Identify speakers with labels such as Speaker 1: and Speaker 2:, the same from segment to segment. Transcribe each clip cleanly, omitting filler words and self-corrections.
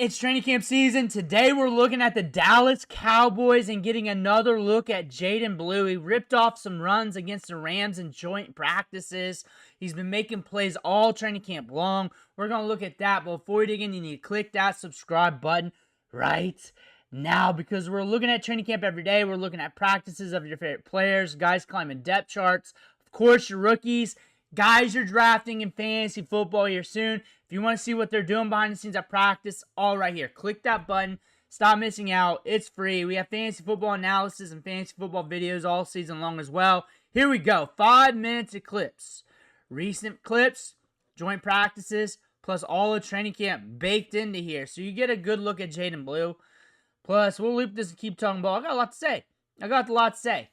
Speaker 1: It's training camp season. Today we're looking at the Dallas Cowboys and getting another look at Jaydon Blue. He ripped off some runs against the Rams in joint practices. He's been making plays all training camp long. We're going to look at that. But before we dig in, you need to click that subscribe button right now because we're looking at training camp every day. We're looking at practices of your favorite players, guys climbing depth charts, of course, your rookies, guys you're drafting in fantasy football here soon. If you want to see what they're doing behind the scenes at practice, all right here. Click that button. Stop missing out. It's free. We have fantasy football analysis and fantasy football videos all season long as well. Here we go. 5 minutes of clips. Recent clips, joint practices, plus all of training camp baked into here. So you get a good look at Jaydon Blue. Plus, we'll loop this and keep talking ball. I got a lot to say.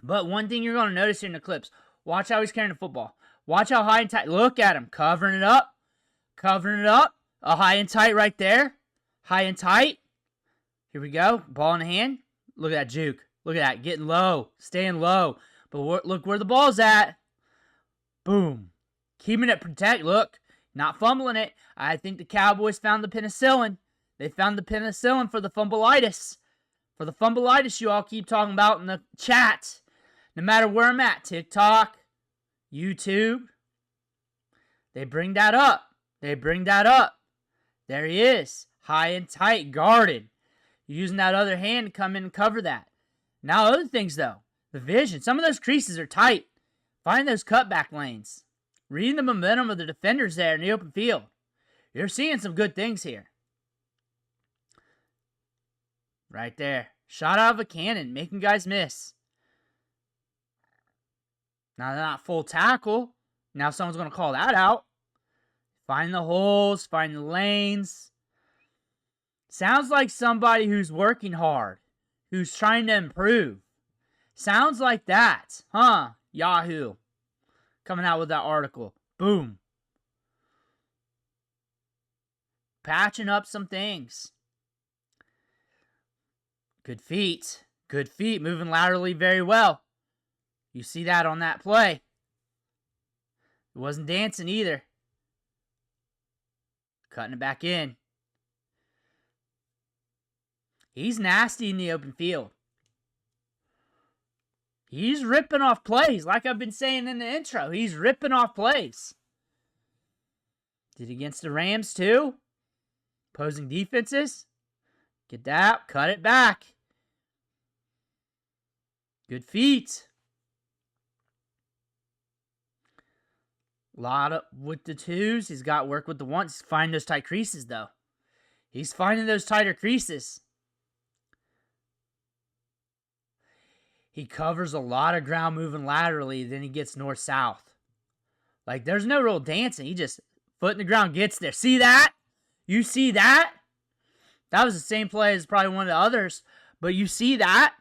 Speaker 1: But one thing you're going to notice here in the clips, watch how he's carrying the football. Watch how high and tight. Look at him. Covering it up. A high and tight right there. High and tight. Here we go. Ball in the hand. Look at that juke. Look at that. Getting low. Staying low. But look where the ball's at. Boom. Keeping it protect. Look. Not fumbling it. I think the Cowboys found the penicillin. They found the penicillin for the fumbleitis. For the fumbleitis you all keep talking about in the chat. No matter where I'm at. TikTok. YouTube. They bring that up. There he is. High and tight. Guarded. Using that other hand to come in and cover that. Now other things though. The vision. Some of those creases are tight. Find those cutback lanes. Reading the momentum of the defenders there in the open field. You're seeing some good things here. Right there. Shot out of a cannon. Making guys miss. Now they're not full tackle. Now someone's going to call that out. Find the holes. Find the lanes. Sounds like somebody who's working hard. Who's trying to improve. Sounds like that. Huh? Yahoo. Coming out with that article. Boom. Patching up some things. Good feet. Good feet. Moving laterally very well. You see that on that play. It wasn't dancing either. Cutting it back in. He's nasty in the open field. He's ripping off plays, like I've been saying in the intro. He's ripping off plays. Did against the Rams too. Opposing defenses. Get that. Cut it back. Good feet. A lot of with the twos. He's got work with the ones. Find those tight creases, though. He's finding those tighter creases. He covers a lot of ground moving laterally. Then he gets north-south. Like, there's no real dancing. He just, foot in the ground, gets there. See that? You see that? That was the same play as probably one of the others. But you see that?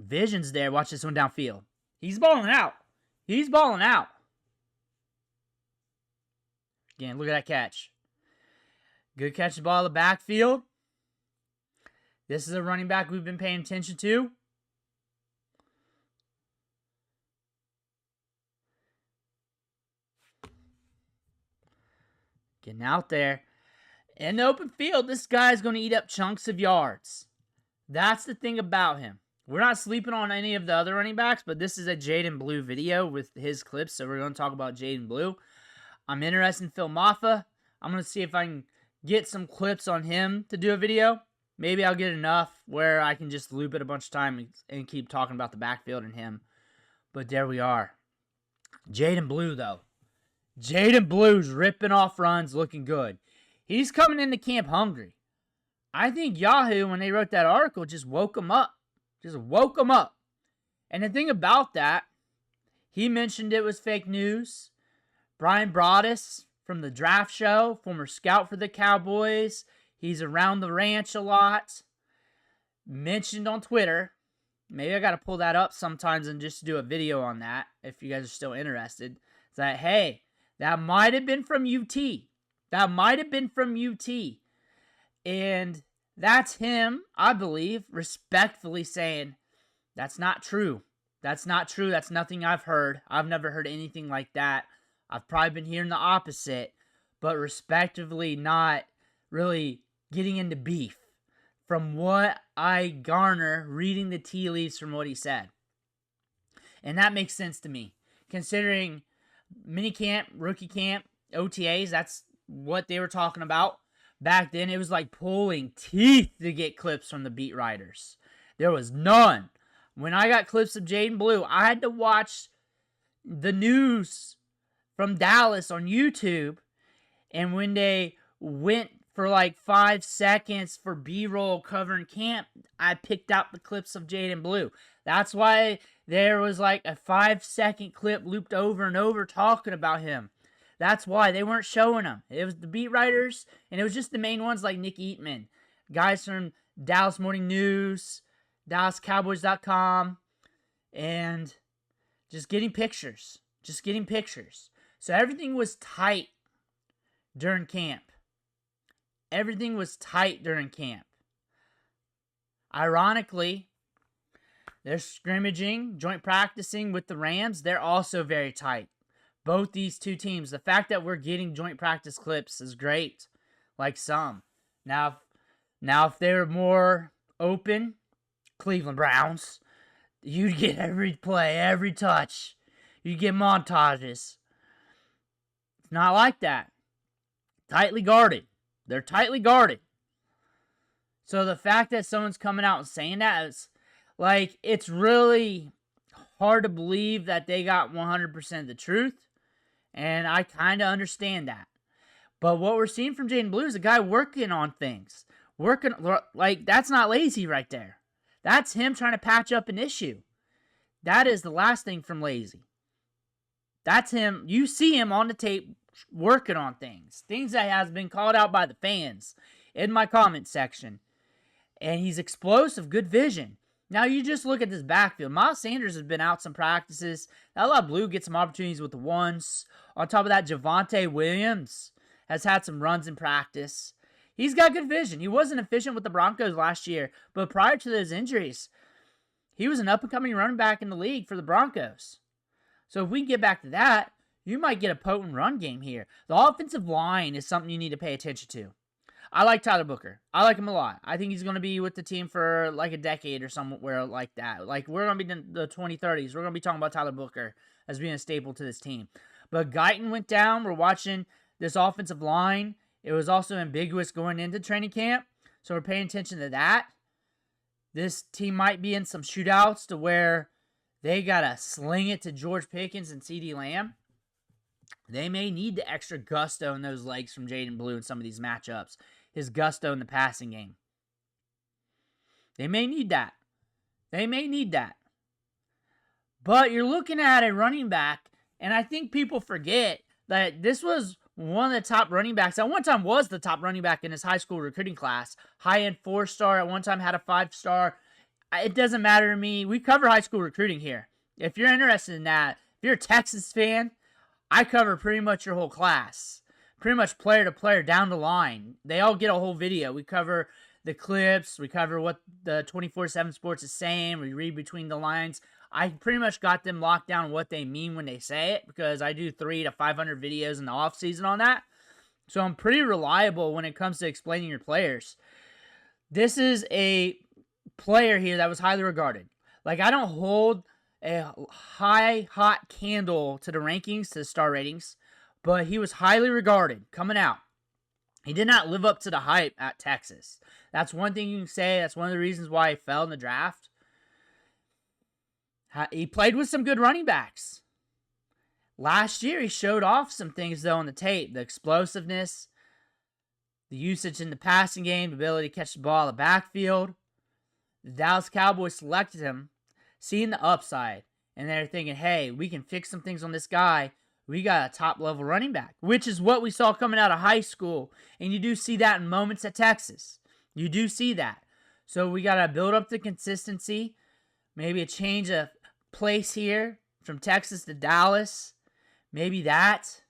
Speaker 1: Vision's there. Watch this one downfield. He's balling out. Again, look at that catch. Good catch the ball in the backfield. This is a running back we've been paying attention to. Getting out there. In the open field, this guy's going to eat up chunks of yards. That's the thing about him. We're not sleeping on any of the other running backs, but this is a Jaydon Blue video with his clips, so we're going to talk about Jaydon Blue. I'm interested in Phil Maffa. I'm going to see if I can get some clips on him to do a video. Maybe I'll get enough where I can just loop it a bunch of times and keep talking about the backfield and him. But there we are. Jaydon Blue, though. Jaydon Blue's ripping off runs, looking good. He's coming into camp hungry. I think Yahoo, when they wrote that article, just woke him up. And the thing about that, he mentioned it was fake news. Brian Broaddus from the draft show, former scout for the Cowboys. He's around the ranch a lot. Mentioned on Twitter. Maybe I got to pull that up sometimes and just do a video on that if you guys are still interested. That, hey, that might have been from UT. And that's him, I believe, respectfully saying, that's not true. That's not true. That's nothing I've heard. I've never heard anything like that. I've probably been hearing the opposite, but respectively not really getting into beef from what I garner reading the tea leaves from what he said. And that makes sense to me, considering minicamp, rookie camp, OTAs, that's what they were talking about. Back then, it was like pulling teeth to get clips from the beat writers. There was none. When I got clips of Jaydon Blue, I had to watch the news from Dallas on YouTube. And when they went for like 5 seconds for B-roll covering camp, I picked out the clips of Jaydon Blue. That's why there was like a 5-second clip looped over and over talking about him. That's why they weren't showing him. It was the beat writers, and it was just the main ones like Nick Eatman, guys from Dallas Morning News, DallasCowboys.com, and just getting pictures. So everything was tight during camp. Ironically, they're scrimmaging, joint practicing with the Rams. They're also very tight. Both these two teams. The fact that we're getting joint practice clips is great. Like some. Now if they were more open, Cleveland Browns, you'd get every play, every touch. You'd get montages. It's not like that. Tightly guarded. They're tightly guarded. So the fact that someone's coming out and saying that is like, it's really hard to believe that they got 100% of the truth. And I kind of understand that. But what we're seeing from Jaydon Blue is a guy working on things. Like, that's not lazy right there. That's him trying to patch up an issue. That is the last thing from lazy. That's him. You see him on the tape working on things. Things that has been called out by the fans in my comment section. And he's explosive, good vision. Now you just look at this backfield. Miles Sanders has been out some practices. Now Blue gets some opportunities with the ones. On top of that, Javonte Williams has had some runs in practice. He's got good vision. He wasn't efficient with the Broncos last year, but prior to those injuries, he was an up-and-coming running back in the league for the Broncos. So if we can get back to that, you might get a potent run game here. The offensive line is something you need to pay attention to. I like Tyler Booker. I like him a lot. I think he's going to be with the team for like a decade or somewhere like that. Like, we're going to be in the 2030s. We're going to be talking about Tyler Booker as being a staple to this team. But Guyton went down. We're watching this offensive line. It was also ambiguous going into training camp. So we're paying attention to that. This team might be in some shootouts to where they got to sling it to George Pickens and CeeDee Lamb. They may need the extra gusto in those legs from Jaydon Blue in some of these matchups. His gusto in the passing game. They may need that. But you're looking at a running back, and I think people forget that this was one of the top running backs. At one time was the top running back in his high school recruiting class. High-end 4-star. At one time had a 5-star. It doesn't matter to me. We cover high school recruiting here. If you're interested in that, if you're a Texas fan, I cover pretty much your whole class. Pretty much player to player down the line. They all get a whole video. We cover the clips. We cover what the 24/7 Sports is saying. We read between the lines. I pretty much got them locked down what they mean when they say it because I do 300 to 500 videos in the off season on that. So I'm pretty reliable when it comes to explaining your players. This is a player here that was highly regarded. Like, I don't hold a high, hot candle to the rankings, to the star ratings, but he was highly regarded coming out. He did not live up to the hype at Texas. That's one thing you can say. That's one of the reasons why he fell in the draft. He played with some good running backs. Last year, he showed off some things, though, on the tape. The explosiveness, the usage in the passing game, the ability to catch the ball in the backfield. The Dallas Cowboys selected him, seeing the upside. And they're thinking, hey, we can fix some things on this guy. We got a top-level running back, which is what we saw coming out of high school. And you do see that in moments at Texas. You do see that. So we got to build up the consistency. Maybe a change of place here from Texas to Dallas. Maybe that.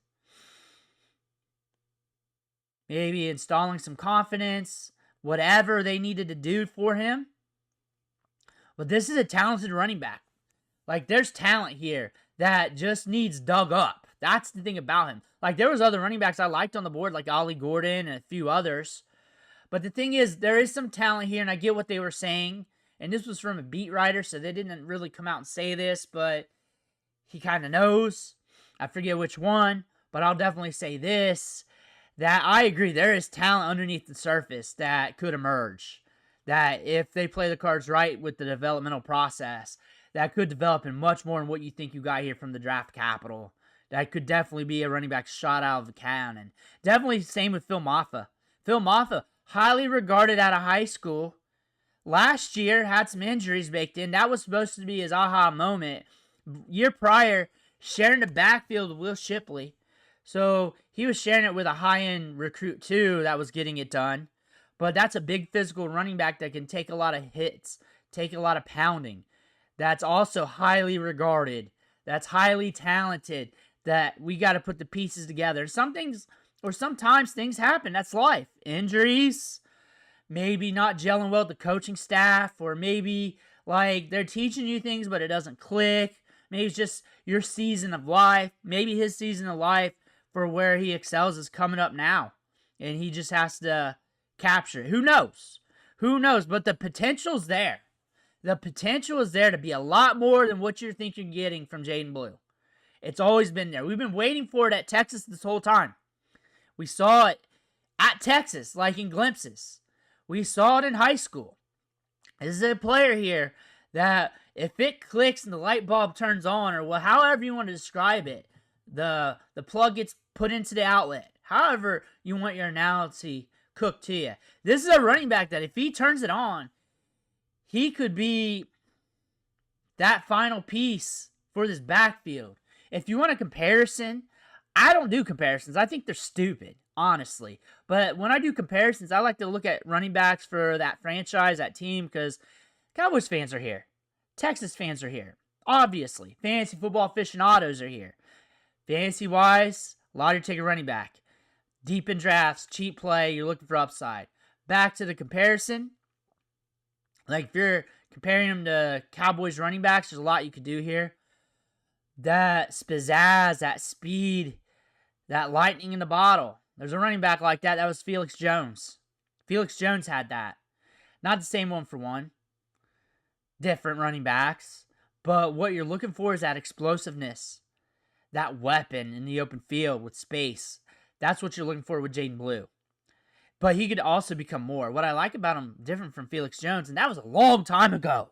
Speaker 1: Maybe installing some confidence. Whatever they needed to do for him. But this is a talented running back. Like, there's talent here that just needs dug up. That's the thing about him. Like, there was other running backs I liked on the board, like Ollie Gordon and a few others. But the thing is, there is some talent here, and I get what they were saying. And this was from a beat writer, so they didn't really come out and say this, but he kind of knows. I forget which one, but I'll definitely say this, that I agree, there is talent underneath the surface that could emerge. That if they play the cards right with the developmental process, that could develop in much more than what you think you got here from the draft capital. That could definitely be a running back shot out of the cannon. Definitely same with Phil Maffa. Phil Maffa, highly regarded out of high school. Last year, had some injuries baked in. That was supposed to be his aha moment. Year prior, sharing the backfield with Will Shipley. So he was sharing it with a high-end recruit too that was getting it done. But that's a big physical running back that can take a lot of hits, take a lot of pounding. That's also highly regarded. That's highly talented. That we got to put the pieces together. Some things, or sometimes things happen. That's life. Injuries, maybe not gelling well with the coaching staff, or maybe like they're teaching you things but it doesn't click. Maybe it's just your season of life. Maybe his season of life for where he excels is coming up now, and he just has to capture it. Who knows? Who knows? But the potential's there. The potential is there to be a lot more than what you think you're getting from Jaydon Blue. It's always been there. We've been waiting for it at Texas this whole time. We saw it at Texas, like in glimpses. We saw it in high school. This is a player here that if it clicks and the light bulb turns on, or however you want to describe it, the plug gets put into the outlet. However you want your analogy cooked to you. This is a running back that if he turns it on, he could be that final piece for this backfield. If you want a comparison, I don't do comparisons. I think they're stupid, honestly. But when I do comparisons, I like to look at running backs for that franchise, that team, because Cowboys fans are here. Texas fans are here. Obviously. Fantasy football aficionados are here. Fantasy-wise, a lot of you take a running back. Deep in drafts, cheap play, you're looking for upside. Back to the comparison. Like, if you're comparing them to Cowboys running backs, there's a lot you could do here. That pizzazz, that speed, that lightning in the bottle. There's a running back like that. That was Felix Jones. Felix Jones had that. Not the same one for one. Different running backs. But what you're looking for is that explosiveness. That weapon in the open field with space. That's what you're looking for with Jaydon Blue. But he could also become more. What I like about him, different from Felix Jones, and that was a long time ago.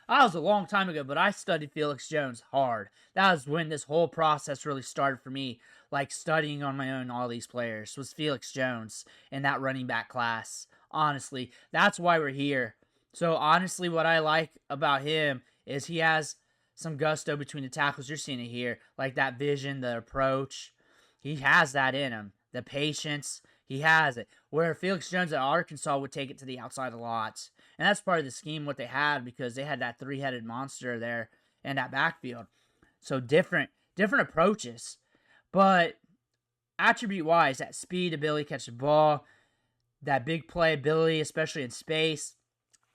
Speaker 1: But I studied Felix Jones hard. That was when this whole process really started for me. Like, studying on my own all these players was Felix Jones in that running back class. Honestly, that's why we're here. So, honestly, what I like about him is he has some gusto between the tackles. You're seeing it here. Like, that vision, the approach. He has that in him. The patience. He has it. Where Felix Jones at Arkansas would take it to the outside a lot. And that's part of the scheme, what they had, because they had that three-headed monster there in that backfield. So different approaches. But attribute-wise, that speed, ability to catch the ball, that big play ability, especially in space,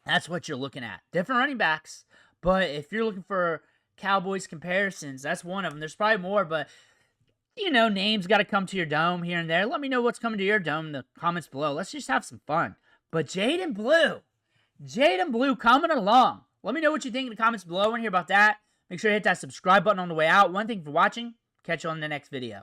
Speaker 1: that's what you're looking at. Different running backs. But if you're looking for Cowboys comparisons, that's one of them. There's probably more, but you know, names got to come to your dome here and there. Let me know what's coming to your dome in the comments below. Let's just have some fun. But Jaydon Blue coming along. Let me know what you think in the comments below. I want to hear about that. Make sure to hit that subscribe button on the way out. One thing for watching. Catch you on the next video.